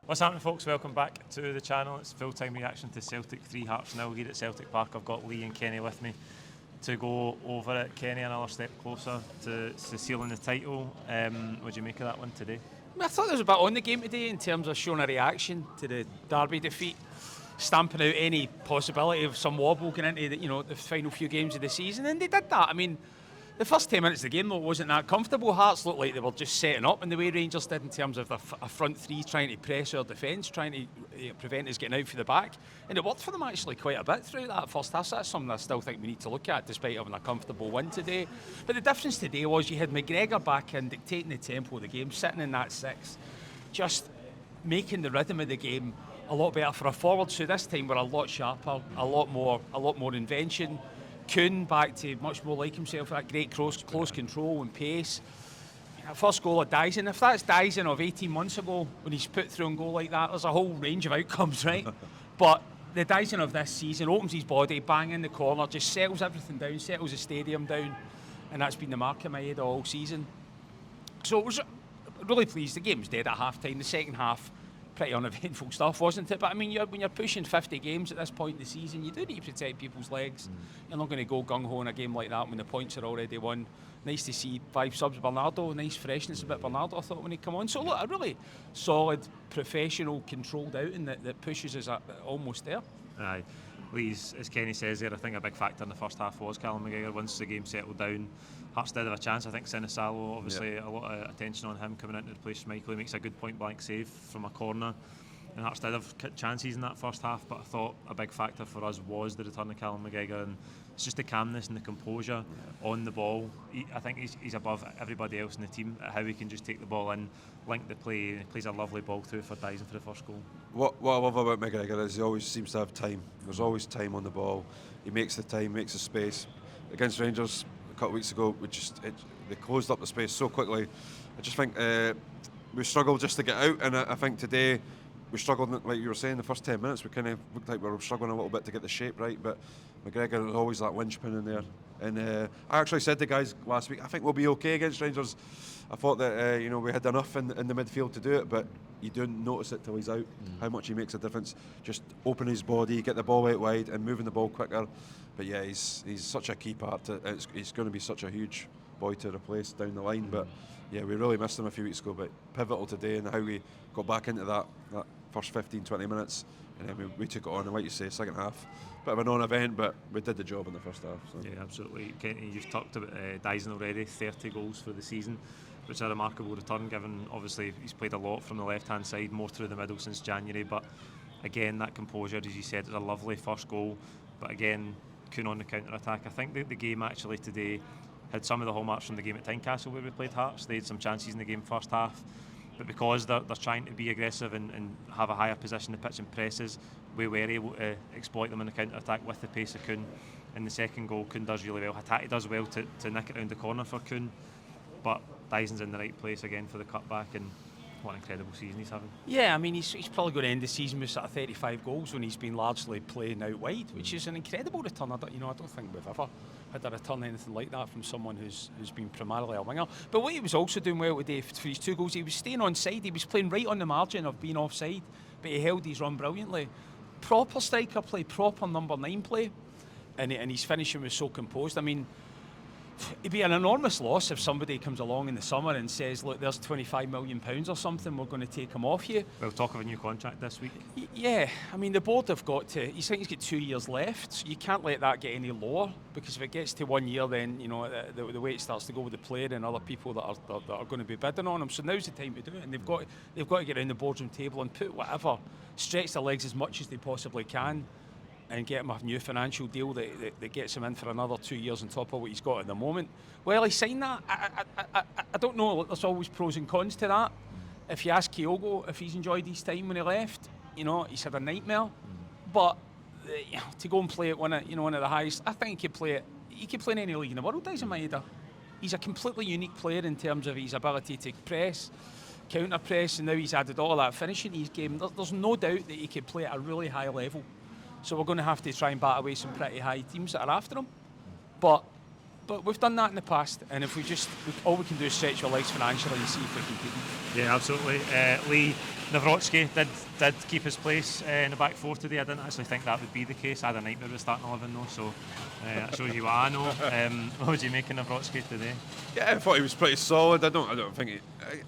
What's happening, folks? Welcome back to the channel. It's full-time reaction to Celtic 3 Hearts 0 here at Celtic Park. I've got Lee and Kenny with me to go over it. Kenny, another step closer to sealing the title. What do you make of that one today? I thought there was a bit on the game today in terms of showing a reaction to the Derby defeat, stamping out any possibility of some wobble going into the final few games of the season, and they did that. I mean, the first 10 minutes of the game, though, wasn't that comfortable. Hearts looked like they were just setting up in the way Rangers did in terms of a front three trying to press our defence, trying to prevent us getting out for the back. And it worked for them actually quite a bit through that first half. So that's something I still think we need to look at, despite having a comfortable win today. But the difference today was you had McGregor back in, dictating the tempo of the game, sitting in that six, just making the rhythm of the game a lot better for a forward. So this time we're a lot sharper, a lot more invention. Kuhn back to much more like himself, that great close control and pace. First goal of Daizen, if that's Daizen of 18 months ago when he's put through and goal like that, there's a whole range of outcomes, right? But the Daizen of this season opens his body, bang in the corner, just settles everything down, settles the stadium down, and that's been the mark of Maeda all season. So it was really pleased. The game was dead at half time. The second half, pretty uneventful stuff, wasn't it? But I mean, when you're pushing 50 games at this point in the season, you do need to protect people's legs. You're not going to go gung-ho in a game like that when the points are already won. Nice to see 5 subs. Bernardo, nice freshness about Bernardo, I thought, when he come on. So look, a really solid, professional, controlled outing that pushes us almost there. Aye. Lee's, as Kenny says there, I think a big factor in the first half was Callum McGregor. Once the game settled down, Hearts did have a chance. I think Sinisalo, obviously a lot of attention on him coming in to replace Schmeichel. He makes a good point blank save from a corner, and Hearts did have chances in that first half, but I thought a big factor for us was the return of Callum McGregor, and it's just the calmness and the composure on the ball. I think he's above everybody else in the team at how he can just take the ball in, link the play, and he plays a lovely ball through for Daizen for the first goal. What I love about McGregor is he always seems to have time. There's always time on the ball. He makes the time, makes the space. Against Rangers a couple of weeks ago, they closed up the space so quickly. I just think we struggled just to get out, and I think today we struggled, like you were saying, the first 10 minutes we kind of looked like we were struggling a little bit to get the shape right, but McGregor is always that linchpin in there. And I actually said to guys last week, I think we'll be okay against Rangers. I thought that we had enough in the midfield to do it, but you don't notice it till he's out, how much he makes a difference. Just open his body, get the ball out wide and moving the ball quicker. But yeah, he's such a key part. He's going to be such a huge boy to replace down the line. But yeah, we really missed him a few weeks ago, but pivotal today and how we got back into that first 15-20 minutes, and then we took it on, and like you say, second half, bit of a non-event, but we did the job in the first half. So. Yeah, absolutely. Kenny, you've talked about Daizen already, 30 goals for the season, which is a remarkable return given obviously he's played a lot from the left-hand side, more through the middle since January, but again, that composure, as you said, is a lovely first goal, but again, Kuhn on the counter-attack. I think the game actually today had some of the hallmarks from the game at Tynecastle where we played Hearts. They had some chances in the game first half, but because they're trying to be aggressive and have a higher position in the pitch and presses, we were able to exploit them in the counter-attack with the pace of Kuhn. In the second goal, Kuhn does really well. Hatate does well to nick it round the corner for Kuhn, but Daizen's in the right place again for the cutback, and what an incredible season he's having. Yeah, I mean, he's probably going to end the season with sort of 35 goals when he's been largely playing out wide, which is an incredible return. I don't think we've ever had a return anything like that from someone who's been primarily a winger. But what he was also doing well today for his 2 goals, he was staying on side. He was playing right on the margin of being offside, but he held his run brilliantly. Proper striker play, proper number 9 play, and his finishing was so composed. I mean, it'd be an enormous loss if somebody comes along in the summer and says, look, there's £25 million or something, we're going to take him off you. We'll talk of a new contract this week. Yeah, I mean, the board have got to, he's got 2 years left, so you can't let that get any lower, because if it gets to 1 year, then the way it starts to go with the player and other people that are going to be bidding on him. So now's the time to do it, and they've got to get around the boardroom table and put whatever, stretch their legs as much as they possibly can, and get him a new financial deal that gets him in for another 2 years on top of what he's got at the moment. Well, he signed that. I don't know. There's always pros and cons to that. If you ask Kyogo if he's enjoyed his time when he left, he's had a nightmare. But to go and play at one of the highest, I think he could play it. He could play in any league in the world. Daizen Maeda. He's a completely unique player in terms of his ability to press, counter press, and now he's added all that finishing in his game. There's no doubt that he could play at a really high level. So we're going to have to try and bat away some pretty high teams that are after him. But but we've done that in the past, and if all we can do is stretch our legs financially and see if we can keep them. Yeah, absolutely. Lee, Nawrocki did keep his place in the back four today. I didn't actually think that would be the case. I had a nightmare with starting 11 though, so that shows you what I know. What would you make of Nawrocki today? Yeah, I thought he was pretty solid. I don't think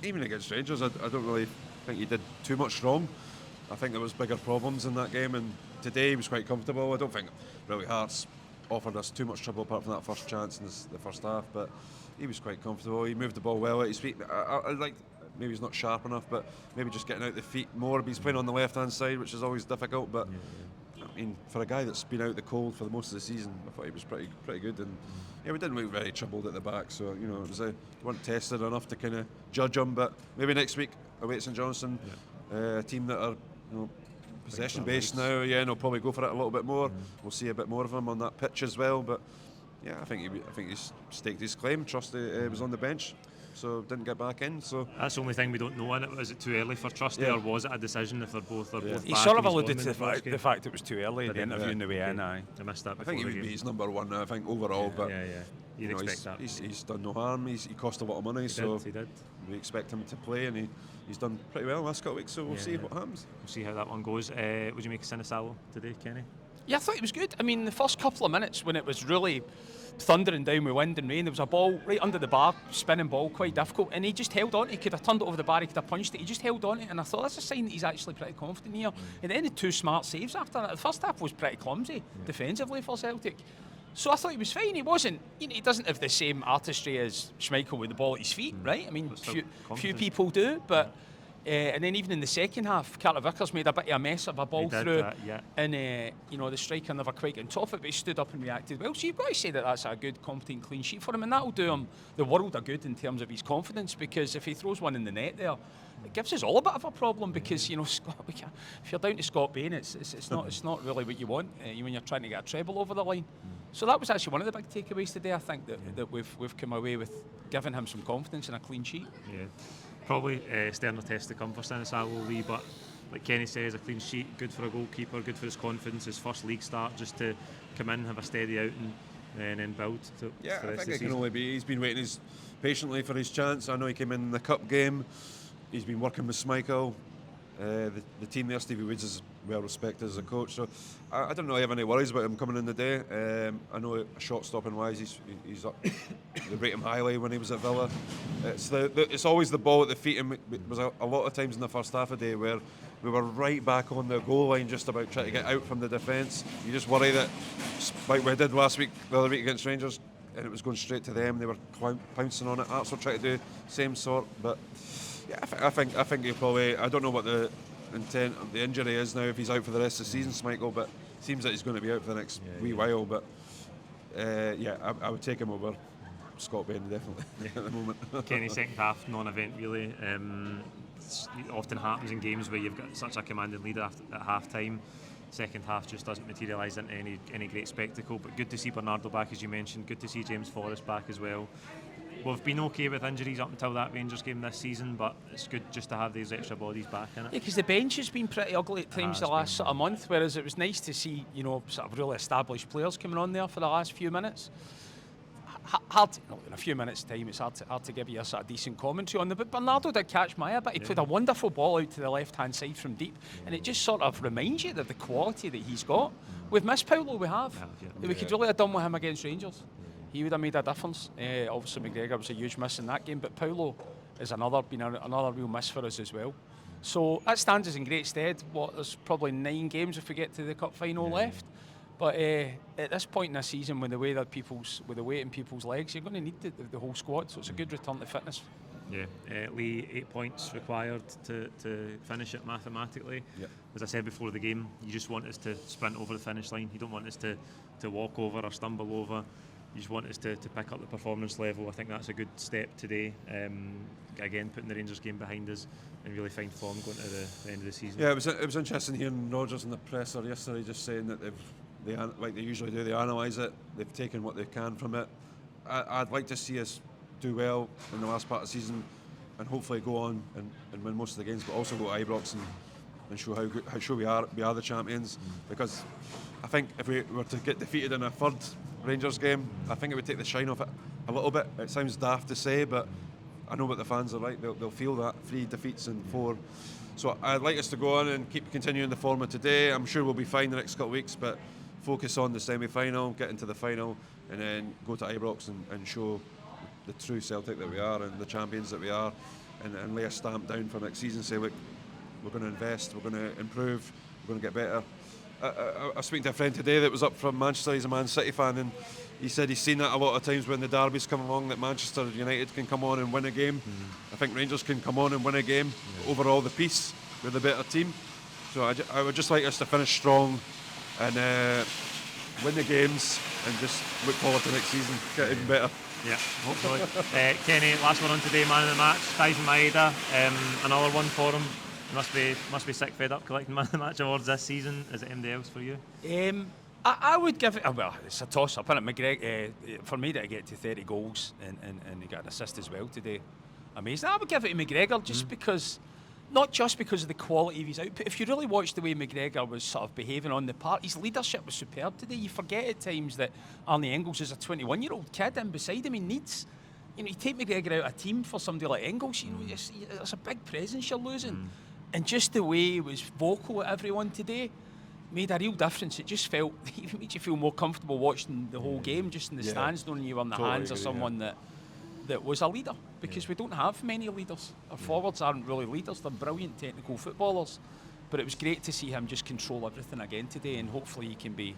even against Rangers, I don't really think he did too much wrong. I think there was bigger problems in that game, and today he was quite comfortable. I don't think really Hearts offered us too much trouble apart from that first chance in the first half, but he was quite comfortable. He moved the ball well at his feet. I like, maybe he's not sharp enough, but maybe just getting out the feet more. He's playing on the left hand side, which is always difficult, but I mean, for a guy that's been out the cold for the most of the season, I thought he was pretty good, and yeah, we didn't look very troubled at the back, so you know, it was weren't tested enough to kind of judge him. But maybe next week away at St Johnstone, a team that are, you know, possession based now, and they'll probably go for it a little bit more. We'll see a bit more of him on that pitch as well. But yeah, I think he's staked his claim. Trusty was on the bench, so didn't get back in. So that's the only thing we don't know in it. Was it too early for Trusty, or was it a decision if they're both He sort of alluded to the fact it was too early in the interview in the way in. I missed that. I think he would be his number one now, I think, overall. But you'd expect that. He's done no harm. He cost a lot of money, He did. We expect him to play, and he's done pretty well the last couple of weeks. So we'll see what happens. We'll see how that one goes. Would you make a Sinisalo today, Kenny? Yeah, I thought he was good. I mean, the first couple of minutes when it was really thundering down with wind and rain, there was a ball right under the bar, spinning ball, quite difficult, and he just held on. He could have turned it over the bar, he could have punched it, he just held on it, and I thought that's a sign that he's actually pretty confident here. And then the two smart saves after that. The first half was pretty clumsy defensively for Celtic. So I thought he was fine. He wasn't, he doesn't have the same artistry as Schmeichel with the ball at his feet, right? I mean, few people do, but and then even in the second half, Carter Vickers made a bit of a mess of a ball through, and the striker never quite got on top of it, but he stood up and reacted well. So you've got to say that that's a good, competent, clean sheet for him, and that'll do him the world of good in terms of his confidence, because if he throws one in the net there, it gives us all a bit of a problem, because Scott, if you're down to Scott Bain, it's not really what you want when you're trying to get a treble over the line. So that was actually one of the big takeaways today. I think that we've come away with giving him some confidence and a clean sheet. Yeah, probably sterner test to come for Sinisalo, Lee, but like Kenny says, a clean sheet, good for a goalkeeper, good for his confidence, his first league start, just to come in, have a steady outing, and then build. I think it can only be. He's been waiting patiently for his chance. I know he came in the cup game. He's been working with Schmeichel. The team there, Stevie Woods is well respected as a coach, so I don't really have any worries about him coming in the day. I know shot stopping wise, he's up. They rate him highly when he was at Villa. It's always the ball at the feet, and it was a lot of times in the first half of the day where we were right back on the goal line, just about trying to get out from the defence. You just worry that, like we did the other week against Rangers, and it was going straight to them. They were pouncing on it. Hearts were trying to do same sort, but. Yeah, I think he'll probably. I don't know what the intent of the injury is now, if he's out for the rest of the season, Schmeichel, but it seems that he's going to be out for the next wee while. But I would take him over Scott Bain definitely at the moment. Kenny, second half non-event really. It often happens in games where you've got such a commanding lead at half time. Second half just doesn't materialise into any great spectacle. But good to see Bernardo back, as you mentioned. Good to see James Forrest back as well. We've been okay with injuries up until that Rangers game this season, but it's good just to have these extra bodies back in it. Yeah, because the bench has been pretty ugly at times the last sort of month, whereas it was nice to see, sort of really established players coming on there for the last few minutes. In a few minutes' time, it's hard to give you a sort of decent commentary on them. But Bernardo did catch Maeda, but he played a wonderful ball out to the left-hand side from deep, and it just sort of reminds you of the quality that he's got. We've missed Paulo, we have. We could really have done with him against Rangers. He would have made a difference. Obviously, McGregor was a huge miss in that game, but Paulo is another real miss for us as well. So that stands us in great stead. There's probably 9 games if we get to the cup final left. But at this point in the season, with the weight in people's legs, you're going to need the whole squad. So it's a good return to fitness. Yeah, Lee, 8 points required to finish it mathematically. Yep. As I said before the game, you just want us to sprint over the finish line. You don't want us to walk over or stumble over. You just want us to pick up the performance level. I think that's a good step today. Again, putting the Rangers game behind us and really find form going to the end of the season. Yeah, it was interesting hearing Rodgers in the presser yesterday just saying that they like they usually do, they analyse it, they've taken what they can from it. I'd like to see us do well in the last part of the season and hopefully go on and win most of the games, but also go to Ibrox and and show how sure we are the champions. Because I think if we were to get defeated in a third Rangers game, I think it would take the shine off it a little bit. It sounds daft to say, but I know what the fans are like. They'll feel that 3 defeats in 4. So I'd like us to go on and keep continuing the form of today. I'm sure we'll be fine the next couple of weeks, but focus on the semi-final, get into the final, and then go to Ibrox and show the true Celtic that we are and the champions that we are, and lay a stamp down for next season. Say, look, we're going to invest, we're going to improve, we're going to get better. I was speaking to a friend today that was up from Manchester. He's a Man City fan, and he said he's seen that a lot of times when the derbies come along, that Manchester United can come on and win a game. I think Rangers can come on and win a game. Overall, the piece, we're the better team. So I would just like us to finish strong and win the games, and just look forward to next season, get even better. Yeah, hopefully. Kenny, last one on today, man of the match, Daizen Maeda, another one for him. You must be sick fed up collecting man of the match awards this season. Is it anybody else for you? I would give it, well, it's a toss-up, isn't it? McGregor, for me to get to 30 goals and he got an assist as well today, amazing. I would give it to McGregor just because, not just because of the quality of his output. If you really watch the way McGregor was sort of behaving on the park, his leadership was superb today. You forget at times that Arne Engels is a 21-year-old kid, and beside him he needs, you take McGregor out of a team for somebody like Engels, it's a big presence you're losing. And just the way he was vocal at everyone today made a real difference. It just felt, it even made you feel more comfortable watching the whole game, just in the stands, knowing you were in the hands of someone that was a leader. Because we don't have many leaders. Our forwards aren't really leaders, they're brilliant technical footballers. But it was great to see him just control everything again today, and hopefully he can be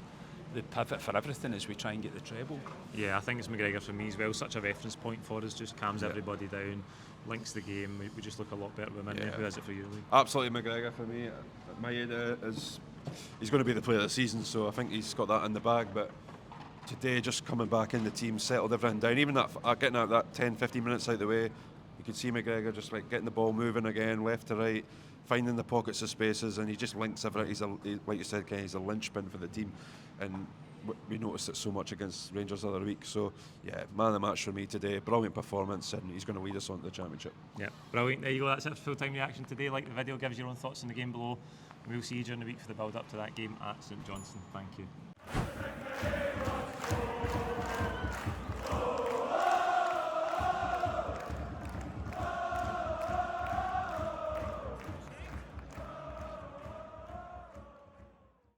the pivot for everything as we try and get the treble. Yeah, I think it's McGregor for me as well. Such a reference point for us, just calms everybody down, links the game. We just look a lot better with him. Who is it for you, Lee? Absolutely McGregor for me. Maeda he's going to be the player of the season, so I think he's got that in the bag. But today, just coming back in the team, settled everything down. Even that getting out that 10-15 minutes out of the way, you could see McGregor just like getting the ball moving again, left to right, finding the pockets of spaces, and he just links everything. Like you said, Ken, he's a linchpin for the team, and we noticed it so much against Rangers the other week. So yeah, man of the match for me today. Brilliant performance, and he's going to lead us on to the championship. Yeah, brilliant. There you go. That's it for full-time reaction today. Like the video, gives your own thoughts on the game below. We'll see you during the week for the build-up to that game at St Johnstone. Thank you.